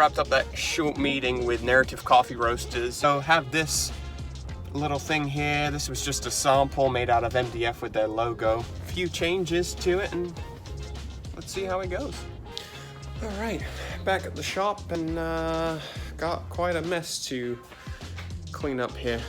wrapped up that short meeting with Narrative Coffee Roasters. So have this little thing here. This was just a sample made out of MDF with their logo. A few changes to it, and let's see how it goes. All right, back at the shop, and got quite a mess to clean up here.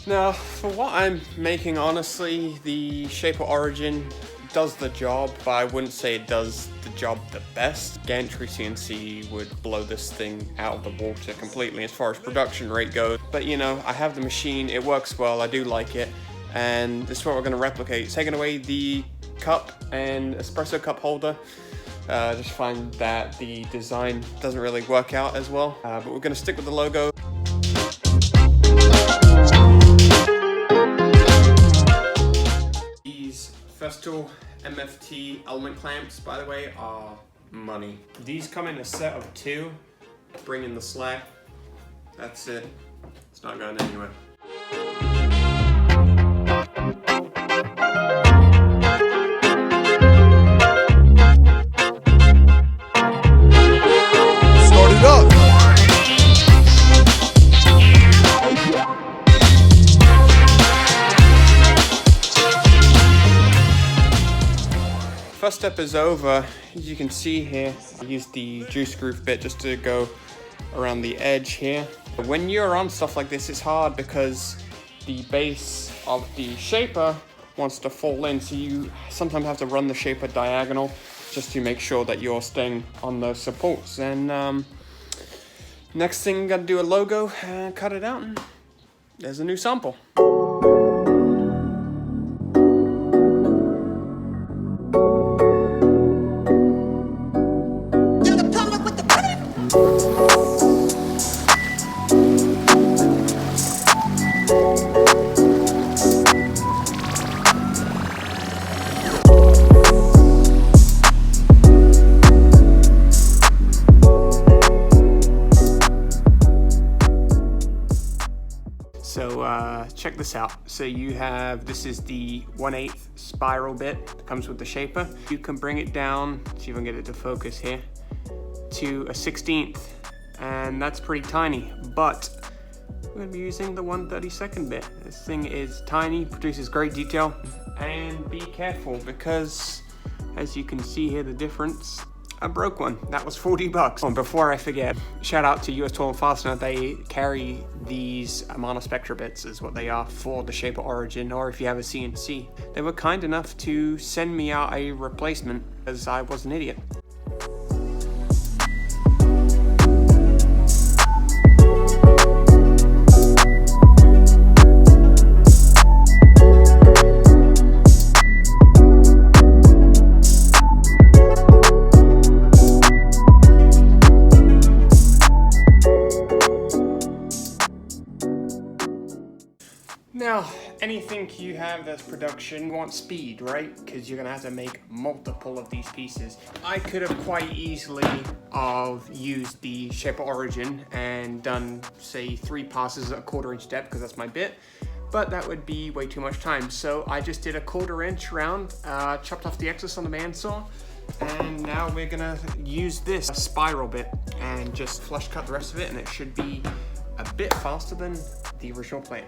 Now, for what I'm making, honestly, the Shape of Origin does the job, but I wouldn't say it does the job the best. Gantry CNC would blow this thing out of the water completely as far as production rate goes. But you know, I have the machine, it works well, I do like it, and this is what we're going to replicate. Taking away the cup and espresso cup holder. Just find that the design doesn't really work out as well, but we're going to stick with the logo. Festool MFT element clamps, by the way, are money. These come in a set of 2. Bring in the slack. That's it. It's not going anywhere. Start it up. First step is over. As you can see here, I used the juice groove bit just to go around the edge here. When you're on stuff like this, it's hard because the base of the shaper wants to fall in, so you sometimes have to run the shaper diagonal just to make sure that you're staying on those supports. And next thing, gotta do a logo and cut it out, and there's a new sample. So check this out. So you have, this is the 1/8 spiral bit that comes with the shaper. You can bring it down, see if I can get it to focus here, to a 1/16, and that's pretty tiny, but we're gonna be using the 1/32 bit. This thing is tiny, produces great detail, and be careful because as you can see here, the difference, I broke one. That was 40 bucks. Oh, and before I forget, shout out to US Tool and Fastener. They carry these monospectra bits, is what they are, for the Shape of Origin, or if you have a CNC. They were kind enough to send me out a replacement as I was an idiot. Now, anything you have that's production, you want speed, right? Because you're gonna have to make multiple of these pieces. I could have quite easily used the Shape of Origin and done, say, 3 passes at a 1/4 inch depth, because that's my bit, but that would be way too much time. So I just did a 1/4 inch round, chopped off the excess on the bandsaw, and now we're gonna use this spiral bit and just flush cut the rest of it, and it should be a bit faster than the original plan.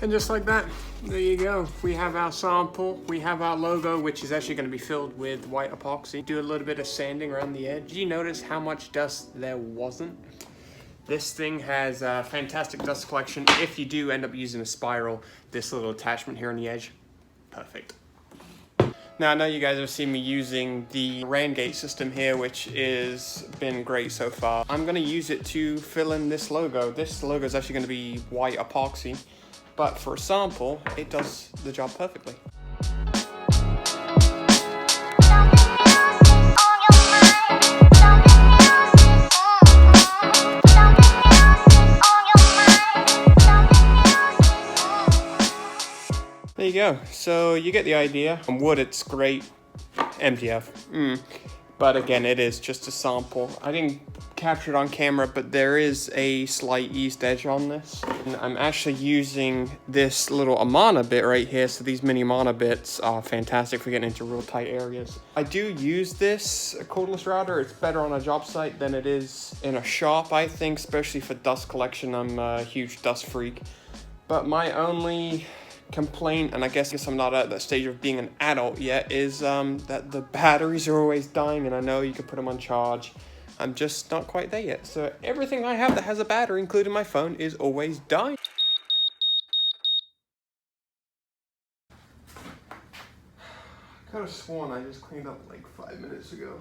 And just like that, there you go. We have our sample, we have our logo, which is actually going to be filled with white epoxy. Do a little bit of sanding around the edge. Did you notice how much dust there wasn't? This thing has a fantastic dust collection. If you do end up using a spiral, this little attachment here on the edge, perfect. Now I know you guys have seen me using the Randgate system here, which has been great so far. I'm going to use it to fill in this logo. This logo is actually going to be white epoxy, but for a sample, it does the job perfectly. you go. So you get the idea. On wood, it's great. MDF. But again, it is just a sample. I didn't capture it on camera, but there is a slight eased edge on this. And I'm actually using this little Amana bit right here. So these mini Amana bits are fantastic for getting into real tight areas. I do use this cordless router. It's better on a job site than it is in a shop, I think, especially for dust collection. I'm a huge dust freak. But my only complaint, and I guess I'm not at that stage of being an adult yet, is that the batteries are always dying, and I know you can put them on charge. I'm just not quite there yet. So everything I have that has a battery, including my phone, is always dying. I could have sworn I just cleaned up like 5 minutes ago.